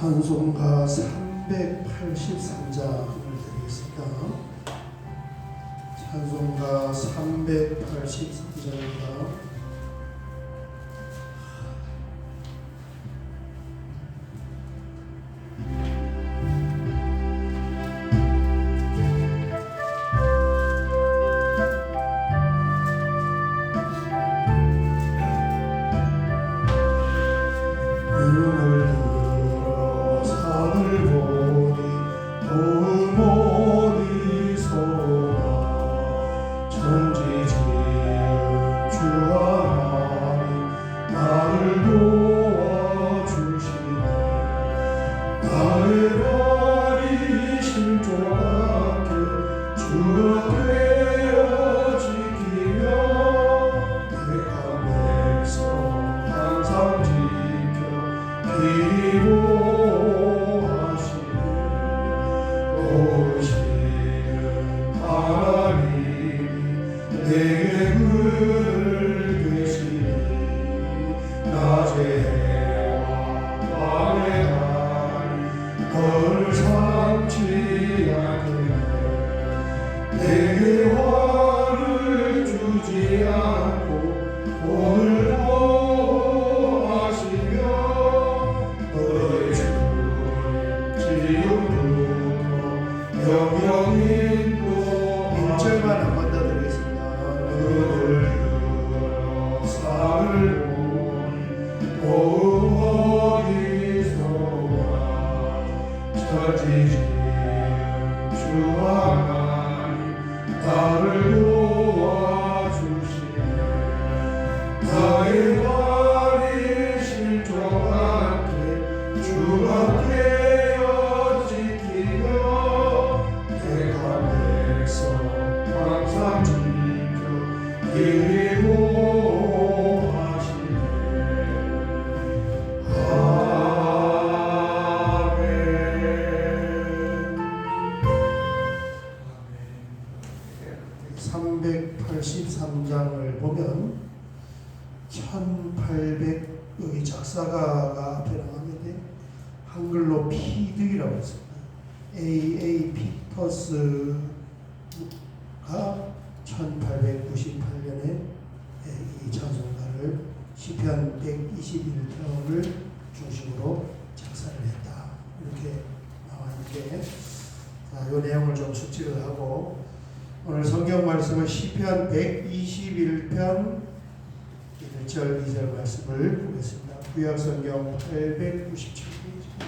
찬송가 383장을 드리겠습니다. 찬송가 383장입니다. 여기 작사가가 앞에 나왔는데 한글로 피드기라고 했습니다. A.A. 피터스가 1898년에 이 찬송가를 시편 121편을 중심으로 작사를 했다. 이렇게 나왔는데 이 내용을 좀 숙지를 하고 오늘 성경 말씀은 시편 121편 1절 2절 말씀을 보겠습니다. 구약성경 897페이지입니다.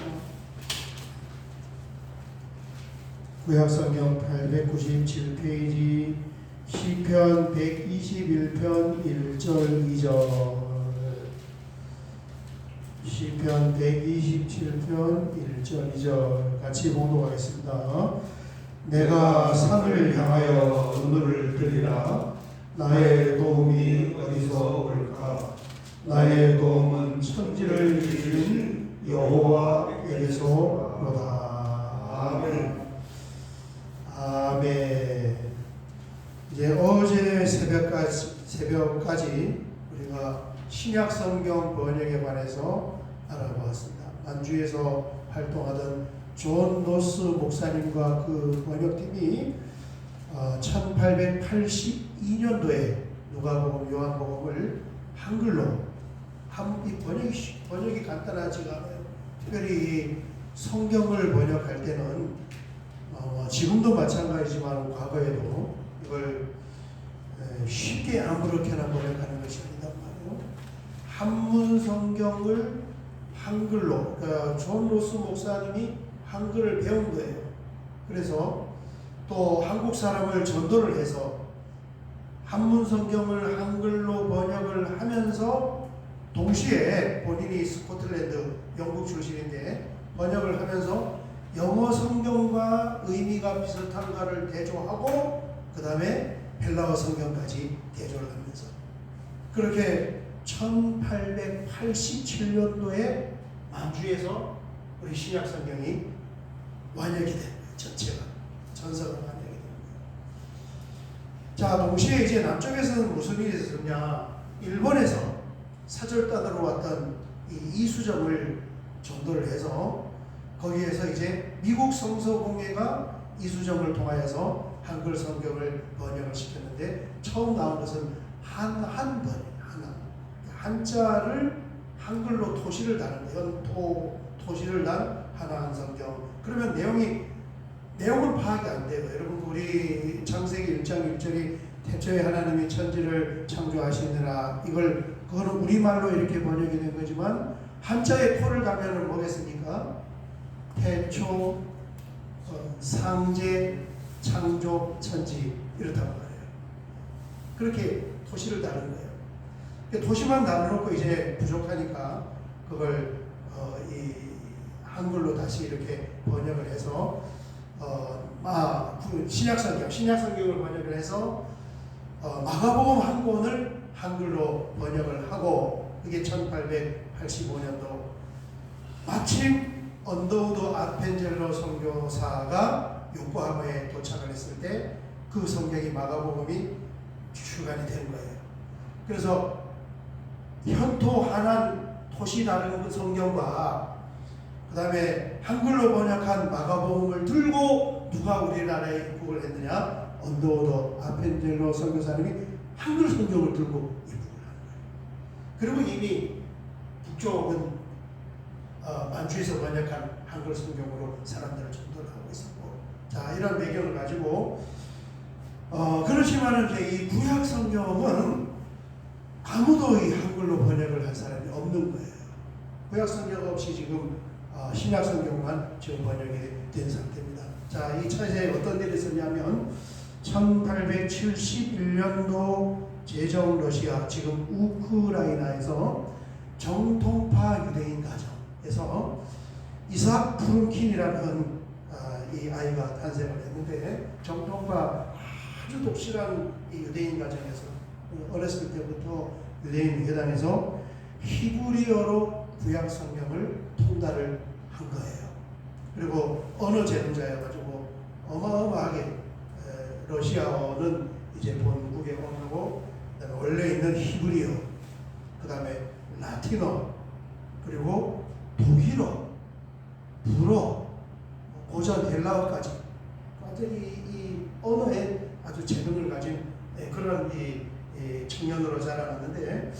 구약성경 897페이지 시편 121편 1절 2절 시편 127편 1절 2절 같이 봉독하겠습니다. 내가 산을 향하여 눈을 들리라. 나의 도움이 어디서 올까? 나의 도움은 천지를 지으신 여호와에게서 오다. 아멘. 아멘. 이제 어제 새벽까지 우리가 신약 성경 번역에 관해서 알아보았습니다. 만주에서 활동하던 존 노스 목사님과 그 번역팀이 1882년도에 누가복음, 요한복음을 한글로 이 번역이 간단하지가 않아요. 특별히 성경을 번역할 때는 지금도 마찬가지지만 과거에도 이걸 쉽게 아무렇게나 번역하는 것이 아니단 말이에요. 한문 성경을 한글로, 그러니까 존 로스 목사님이 한글을 배운 거예요. 그래서 또 한국 사람을 전도를 해서 한문 성경을 한글로 번역을 하면서 동시에 본인이 스코틀랜드 영국 출신인데 번역을 하면서 영어 성경과 의미가 비슷한가를 대조하고 그 다음에 헬라어 성경까지 대조를 하면서 그렇게 1887년도에 만주에서 우리 신약 성경이 완역이 된 거예요. 전체가 전서가 완역이 된 거예요. 자, 동시에 이제 남쪽에서는 무슨 일이 있었냐? 일본에서 사절단으로 왔던 이 이수정을 전도를 해서 거기에서 이제 미국 성서공회가 이수정을 통하여서 한글 성경을 번역을 시켰는데 처음 나온 것은 한번이에요. 한자를 한글로 토시를 다는 거예요. 토시를 단 하나한 성경. 그러면 내용은 파악이 안 돼요. 여러분 우리 창세기 1장 1절이 태초에 하나님이 천지를 창조하시느라 그거는 우리말로 이렇게 번역이 된 거지만 한자에 토를 달면은 뭐겠습니까? 태초, 상제, 창조, 천지 이렇단 말이에요. 그렇게 토시를 다룬 거예요. 토시만 나눠놓고 이제 부족하니까 그걸 이 한글로 다시 이렇게 번역을 해서 신약성경을 번역을 해서 마가복음 한 권을 한글로 번역을 하고 이게 1885년도 마침 언더우드 아펜젤로 선교사가 요코하마에 도착을 했을 때 그 성경이 마가복음이 출간이 된 거예요. 그래서 현토 한한 토시 다른 성경과 그 다음에 한글로 번역한 마가복음을 들고 누가 우리나라에 입국을 했느냐? 언더우드 아펜젤로 선교사님이 한글 성경을 들고 입국을 하는 거예요. 그리고 이미 북쪽은 만주에서 번역한 한글 성경으로 사람들을 전도를 하고 있었고, 자 이런 배경을 가지고 그렇지만은 이제 이 구약 성경은 아무도 이 한글로 번역을 한 사람이 없는 거예요. 구약 성경 없이 지금 신약 성경만 지금 번역이 된 상태입니다. 자, 이 차세에 어떤 일이 있었냐면 1871년도 제정 러시아 지금 우크라이나에서 정통파 유대인 가정에서 이삭 푸른킨이라는 이 아이가 탄생을 했는데 정통파 아주 독실한 이 유대인 가정에서 어렸을 때부터 유대인 회당에서 히브리어로 구약 성경을 통달을 한 거예요. 그리고 언어 제공자여가지고 어마어마하게 러시아어는 이제 본국의 언어고, 그다음에 원래 있는 히브리어, 그다음에 라틴어, 그리고 독일어, 불어, 고전 헬라어까지 완전히 이 언어에 아주 재능을 가진 그런 이 청년으로 자라났는데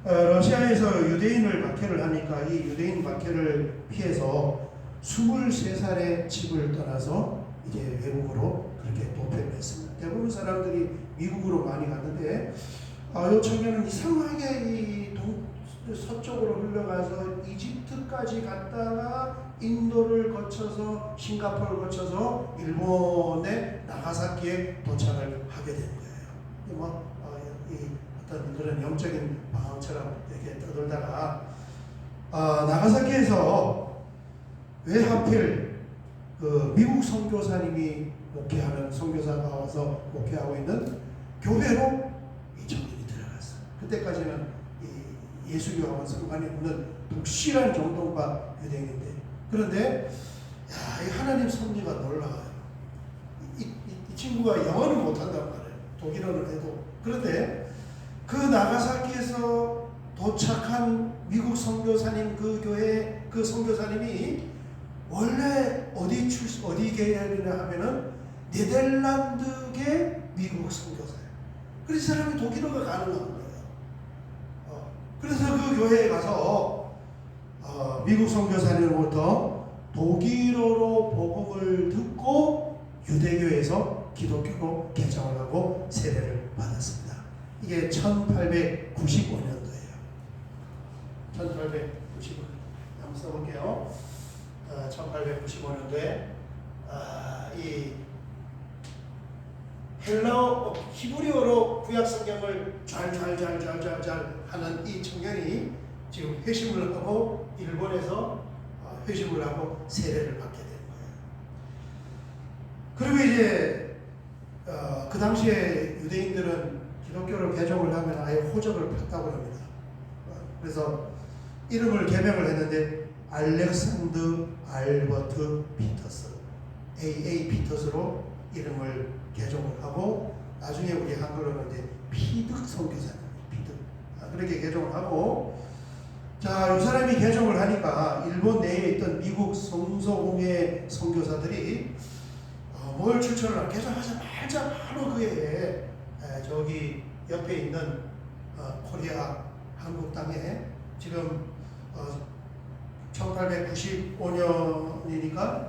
러시아에서 유대인을 박해를 하니까 이 유대인 박해를 피해서 23살에 집을 떠나서 이제 외국으로 그렇게 도피를 했습니다. 대부분 사람들이 미국으로 많이 갔는데 이 청년은 이상하게 이 서쪽으로 흘러가서 이집트까지 갔다가 인도를 거쳐서 싱가포르를 거쳐서 일본의 나가사키에 도착을 하게 된 거예요. 어떤 그런 영적인 방황처럼 이렇게 떠돌다가 나가사키에서 왜 하필 그 미국 선교사님이 목회하는 선교사가 와서 목회하고 있는 교회로 이 청년이 들어갔어요. 그때까지는 이 예수교와는 상관이 없는 독실한 정통파 유대인인데, 그런데 이 하나님 섭리가 놀라워요. 이 친구가 영어는 못한단 말이에요. 독일어를 해도. 그런데 그 나가사키에서 도착한 미국 선교사님, 그 교회 그 선교사님이 원래 어디 계열이냐 하면은 네덜란드계 미국 선교사예요. 그래서 이 사람이 독일어가 가능한 거예요. 그래서 그 교회에 가서 미국 선교사님으로부터 독일어로 복음을 듣고 유대교에서 기독교로 개정을 하고 세례를 받았습니다. 이게 1895년도예요. 1895년. 한번 써볼게요. 1895년도에 이 히브리어로 구약 성경을 잘 하는 이 청년이 지금 회심을 하고 일본에서 회심을 하고 세례를 받게 된 거예요. 그리고 이제 그 당시에 유대인들은 기독교를 개종을 하면 아예 호적을 받다고 합니다. 그래서 이름을 개명을 했는데 알렉산드 알버트 피터스, A.A. 피터스로 이름을 개종을 하고, 나중에 우리 한글로는 이제 피득 선교사님, 피득 그렇게 개종을 하고 자, 이 사람이 개종을 하니까 일본 내에 있던 미국 성서공회 선교사들이 뭘 추천을 하냐. 개종하자마자 바로 그해 저기 옆에 있는 코리아 한국 땅에 지금 1895년이니까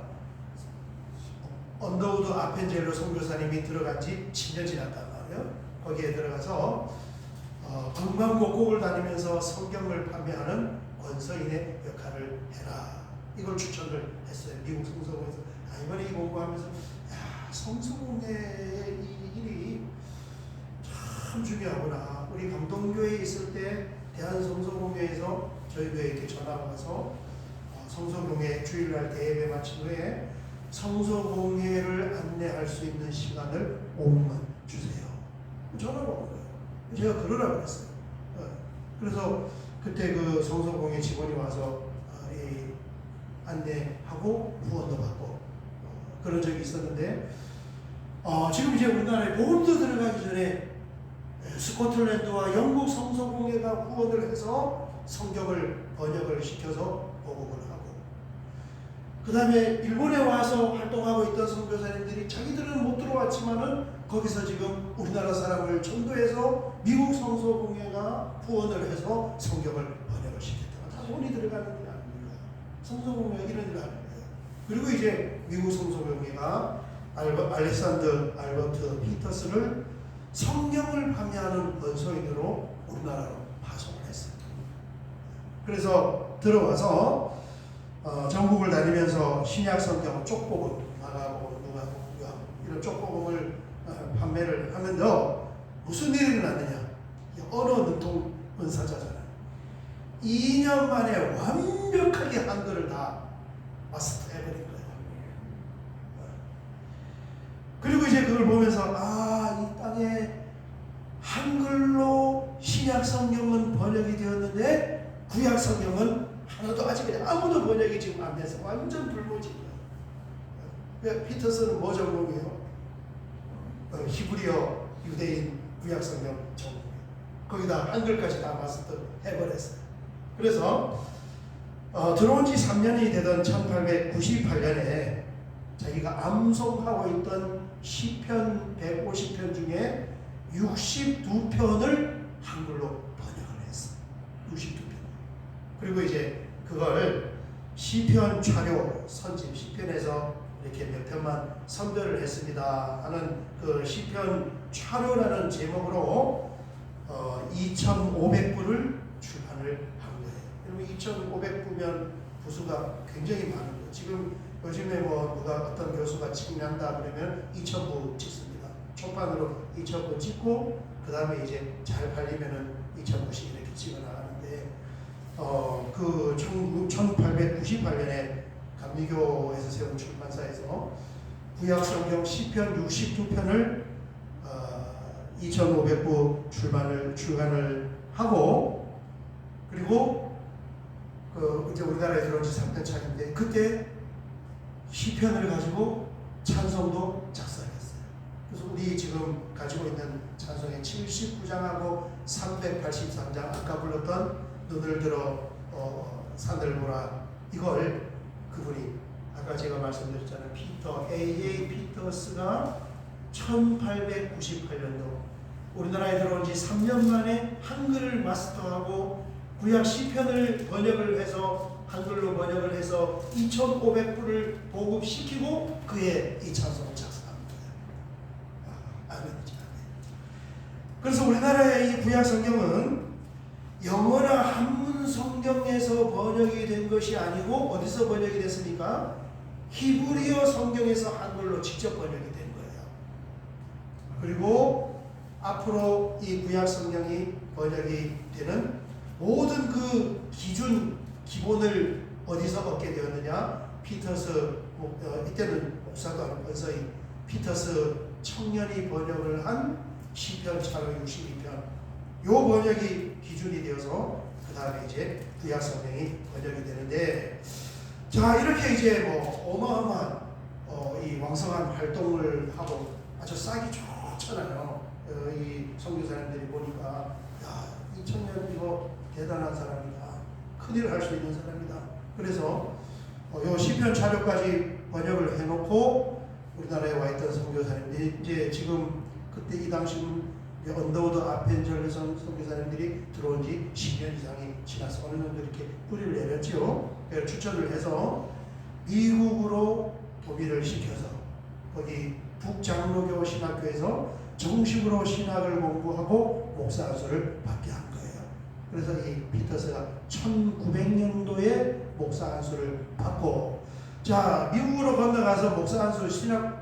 언더우드 아펜젤로 선교사님이 들어간 지 10년 지났단 말이에요. 거기에 들어가서 방방곡곡을 다니면서 성경을 판매하는 원서인의 역할을 해라. 이걸 추천을 했어요. 미국 성서공회에서. 이번에 이 공부하면서 성서공회의 이 일이 참 중요하구나. 우리 감동교회에 있을 때 대한성서공회에서 저희 교회에 이렇게 전화가 와서 성서공회 주일날 대예배 마친 후에 성서공회를 안내할 수 있는 시간을 5분만 주세요. 전화가 온 거예요. 제가 그러라고 그랬어요. 그래서 그때 그 성서공회 직원이 와서 안내하고 후원도 받고 그런 적이 있었는데 지금 이제 우리나라에 복음도 들어가기 전에 스코틀랜드와 영국 성서공회가 후원을 해서 성경을 번역을 시켜서 보급을 하고 그 다음에 일본에 와서 활동하고 있던 선교사님들이 자기들은 못 들어왔지만은 거기서 지금 우리나라 사람을 전도해서 미국 성서공회가 후원을 해서 성경을 번역을 시켰다. 다 돈이 들어가는 게 아닙니다. 성서공회가 이런 일 아닙니다. 그리고 이제 미국 성서공회가 알렉산더 알버트 피터스를 성경을 판매하는 원서인으로 우리나라로 파송을 했어요. 그래서 들어와서 전국을 다니면서 신약 성경 쪽복음, 마가복음, 누가복음, 요한복음 이런 쪽복음을 판매를 하면서 무슨 일이 일어났느냐? 언어 능통 은사자잖아요. 2년 만에 완벽하게 한글을 다 마스터해버린 거예요. 그리고 이제 그걸 보면서 이 땅에 한글로 신약 성경은 번역이 되었는데 구약 성경은 하나도 아직 아무도 번역이 지금 안 돼서 완전 불모지예요. 피터스는 뭐 전공이에요? 히브리어 유대인 구약 성경 전공. 거기다 한글까지 다 마스터 해버렸어요. 그래서 들어온 지 3년이 되던 1898년에 자기가 암송하고 있던 시편 150편 중에 62편을 한글로 번역을 했어요. 62편. 그리고 이제 그걸 시편 차료 선집 시편에서 이렇게 몇 편만 선별을 했습니다 하는 그 시편 차료라는 제목으로 2,500부를 출판을 한 거예요. 여러분 2,500부면 부수가 굉장히 많은 거예요. 지금 요즘에 뭐 누가 어떤 교수가 책난다 그러면 2,000부 찍습니다. 초판으로 2,000부 찍고 그 다음에 이제 잘 팔리면은 2,000부씩 이렇게 찍어나가는데 그 1898년에 감리교에서 세운 출판사에서 구약성경 시편 62편을 2,500부 출간을 하고 그리고 이제 우리나라에 들어온 지 3년 차인데 그때 시편을 가지고 찬송도 작사했어요. 그래서 우리 지금 가지고 있는 찬송의 79장하고 383장 아까 불렀던 눈을 들어 산을 보라 이걸 그분이 아까 제가 말씀드렸잖아요. 피터 A.A. 피터스가 1898년도 우리나라에 들어온 지 3년 만에 한글을 마스터하고 구약 시편을 번역을 해서 한글로 번역을 해서 2,500부를 보급시키고 그의 이 찬송을 작성합니다. 아멘이죠. 그래서 우리나라의 이 구약 성경은 영어나 한문 성경에서 번역이 된 것이 아니고 어디서 번역이 됐습니까? 히브리어 성경에서 한글로 직접 번역이 된 거예요. 그리고 앞으로 이 구약 성경이 번역이 되는 모든 그 기본을 어디서 얻게 되었느냐? 피터스, 이때는 목사도 아니고 권서인 피터스 청년이 번역을 한 시편 차로 62편 요 번역이 기준이 되어서 그 다음에 이제 구약 성경이 번역이 되는데 자 이렇게 이제 뭐 어마어마한 이 왕성한 활동을 하고 아주 싹이 좋잖아요. 이 선교사님들이 보니까 야 이 청년 이거 대단한 사람이다. 큰일을 할 수 있는 사람이다. 그래서 요 시편 자료까지 번역을 해놓고 우리나라에 와 있던 선교사님들이 이제 지금 그때 이 당시 언더우드 아펜젤러 선교사님들이 들어온 지 10년 이상이 지나서 어느 정도 이렇게 뿌리를 내렸죠. 추천을 해서 미국으로 도비를 시켜서 거기 북장로교 신학교에서 정식으로 신학을 공부하고 목사 안수를 받게 한 거예요. 그래서 이 피터스가 1900년도에 목사 안수를 받고, 자, 미국으로 건너가서 목사 안수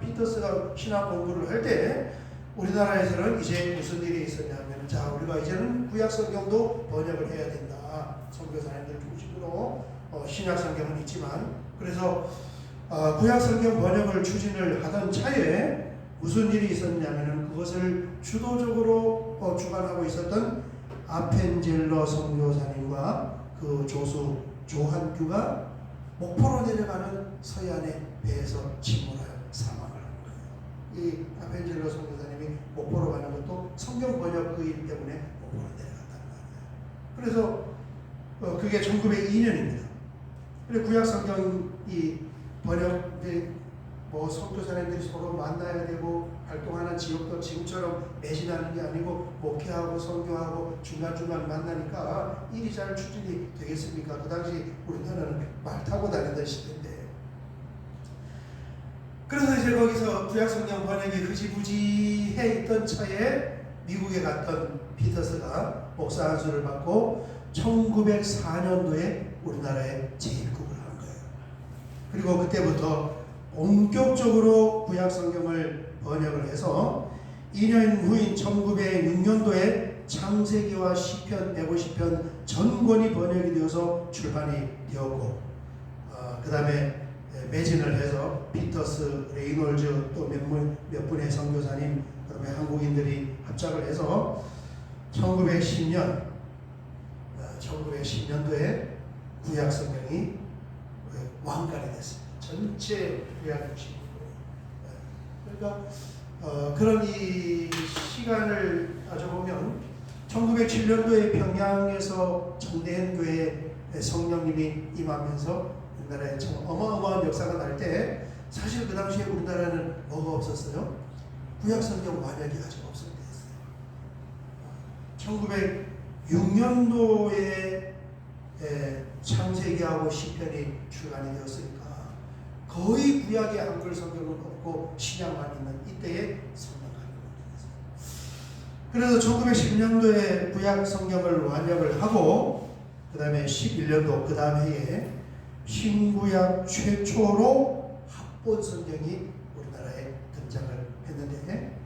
피터스가 신학 공부를 할 때 우리나라에서는 이제 무슨 일이 있었냐면, 자, 우리가 이제는 구약 성경도 번역을 해야 된다. 선교사님들 중심으로 신약 성경은 있지만, 그래서 구약 성경 번역을 추진을 하던 차에 무슨 일이 있었냐면은 그것을 주도적으로 주관하고 있었던 아펜젤러 선교사님과 그 조수 조한규가 목포로 내려가는 서해안의 배에서 침몰하여 사망을 한 거예요. 이 아펜젤러 선교사님이 목포로 가는 것도 성경 번역 그 일 때문에 목포로 내려갔단 말이에요. 그래서 그게 1902년입니다. 그리고 구약 성경이 번역, 뭐 선교사님들이 서로 만나야 되고 활동하는 지역도 지금처럼 매진하는 게 아니고 목회하고 선교하고 중간중간 만나니까 일이 잘 추진이 되겠습니까? 그 당시 우리나라는 말 타고 다니던 시대인데. 그래서 이제 거기서 구약성경 번역이 흐지부지해 있던 차에 미국에 갔던 피터스가 목사 안수를 받고 1904년도에 우리나라에 재입국을 한 거예요. 그리고 그때부터 본격적으로 구약 성경을 번역을 해서 2년 후인 1906년도에 창세기와 시편 150편 전권이 번역이 되어서 출판이 되었고, 그 다음에 매진을 해서 피터스, 레이놀즈 또 몇 분의 선교사님, 그 다음에 한국인들이 합작을 해서 1910년도에 구약 성경이 완간이 됐습니다. 전체 구약 65권. 그러니까 그런 이 시간을 따져보면 1907년도에 평양에서 정대현 교회에 성령님이 임하면서 우리나라에 참 어마어마한 역사가 날 때 사실 그 당시에 우리나라는 뭐가 없었어요? 구약 성경 완역이 아직 없을 때였어요. 1906년도에 창세기하고 시편이 출간이 되었으니까 거의 구약의 한글 성경은 없고 신약만 있는 이때의 성경학이 되었어요. 그래서 1910년도에 구약 성경을 완역을 하고 그 다음에 11년도 그 다음 해에 신구약 최초로 합본 성경이 우리나라에 등장을 했는데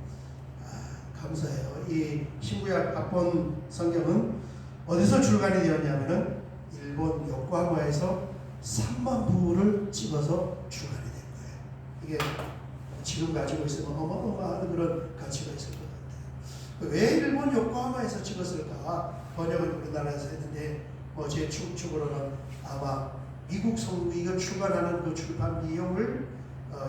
감사해요. 이 신구약 합본 성경은 어디서 출간이 되었냐면은 일본 요코하마에서 3만 부를 찍어서 출간이 된 거예요. 이게 지금 가지고 있으면 어마어마한 그런 가치가 있을 것 같아요. 왜 일본 요코하마에서 찍었을까? 번역을 우리나라에서 했는데 제 추측으로는 아마 미국 성우가 출간하는 그 출판 비용을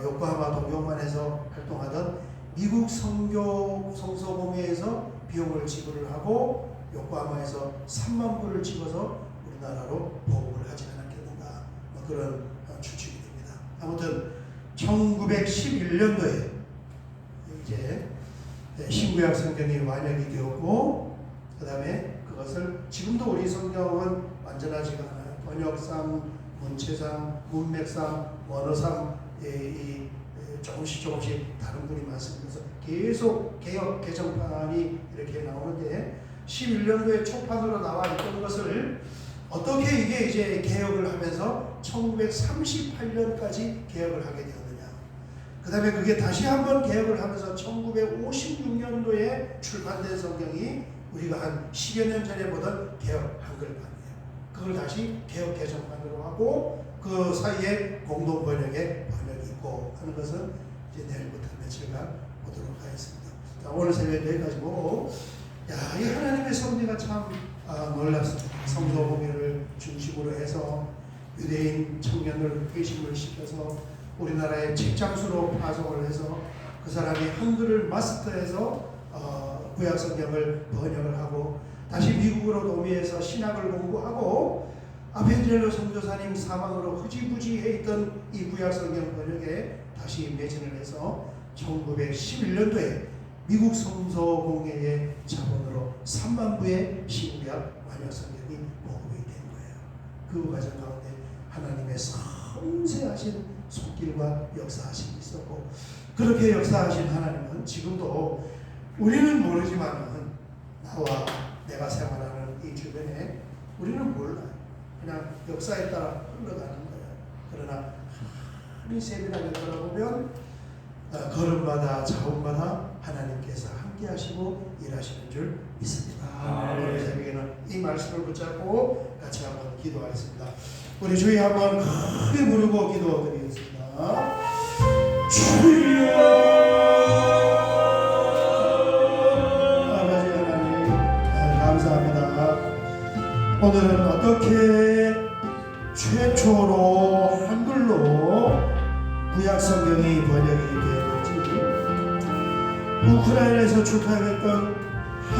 요코하마 동경만에서 활동하던 미국 성서공회에서 비용을 지불을 하고 요코하마에서 3만 부를 찍어서 우리나라로 보급을 하지 않았겠는가, 그런 추측이 됩니다. 아무튼 1911년도에 이제 신구약 성경이 완역이 되었고, 그 다음에 그것을 지금도 우리 성경은 완전하지가 않아요. 번역상, 문체상, 문맥상, 원어상 조금씩 다른 분이 많습니다. 그래서 계속 개혁 개정판이 이렇게 나오는데 11년도에 초판으로 나와 있던 것을 어떻게 이게 이제 개혁을 하면서 1938년까지 개혁을 하게 되었느냐. 그 다음에 그게 다시 한번 개혁을 하면서 1956년도에 출판된 성경이 우리가 한 10여 년 전에 보던 개혁 한글판이에요. 그걸 다시 개혁 개정판으로 하고 그 사이에 공동 번역에 번역이 있고 하는 것은 이제 내일부터 며칠간 보도록 하겠습니다. 자, 오늘 새벽 여기까지 보고, 이 하나님의 섭리가 참 놀랍습니다. 성서공회를 중심으로 해서 유대인 청년을 회심을 시켜서 우리나라의 책장수로 파송을 해서 그 사람이 한글을 마스터해서 구약 성경을 번역을 하고 다시 미국으로 도미해서 신학을 공부하고 아펜젤로 선교사님 사망으로 흐지부지해 있던 이 구약성경 번역에 다시 매진을 해서 1911년도에 미국 성서공회의 자본으로 3만 부의 신구약 완역성경이 보급이 된 거예요. 그 과정 가운데 하나님의 섬세하신 손길과 역사하심이 있었고, 그렇게 역사하신 하나님은 지금도 우리는 모르지만은 나와 내가 생활하는 이 주변에 우리는 몰라요. 그냥 역사에 따라 흘러가는 거예요. 그러나 하늘이 세밀하게 돌아보면 걸음마다 자원마다 하나님께서 함께 하시고 일하시는 줄 믿습니다. 오늘 새벽에는 이 말씀을 붙잡고 같이 한번 기도하겠습니다. 우리 주여 한번 크게 부르고 기도드리겠습니다. 주여, 아버지 하나님 감사합니다. 오늘은 어떻게 최초로 한글로 구약성경이 번역이 되었는지, 우크라이나에서 출판했던 한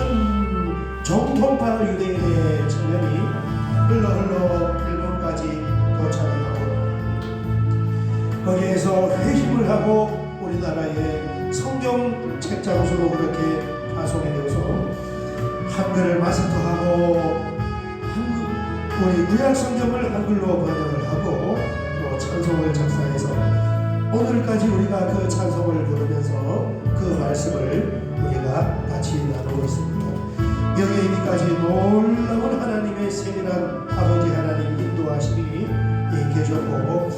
정통파 유대인의 청년이 흘러 일본까지 도착을 하고 거기에서 회심을 하고 우리나라의 성경 책장수로 그렇게 파송이 되어서 한글을 마스터하고 우리 구약성경을 한글로 번역을 하고 또 찬송을 작사해서 오늘까지 우리가 그 찬송을 부르면서 그 말씀을 우리가 같이 나누고 있습니다. 여기에 이미까지 놀라운 하나님의 세밀한 아버지 하나님 인도하심이 계셨고,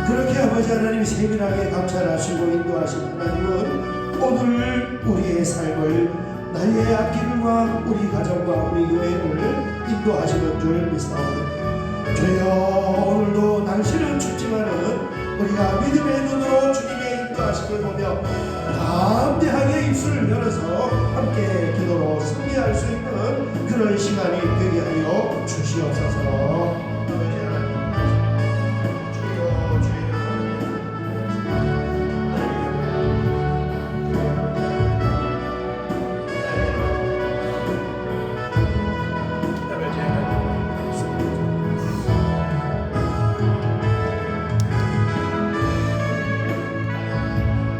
그렇게 아버지 하나님이 세밀하게 감찰하시고 인도하신 하나님은 오늘 우리의 삶을, 나의 앞길과 우리 가정과 우리 교회를 인도하시는 줄 믿사오니 주여, 오늘도 날씨는 춥지만은 우리가 믿음의 눈으로 주님의 인도하심을 보며 담대하게 입술을 열어서 함께 기도로 승리할 수 있는 그런 시간이 되게 하여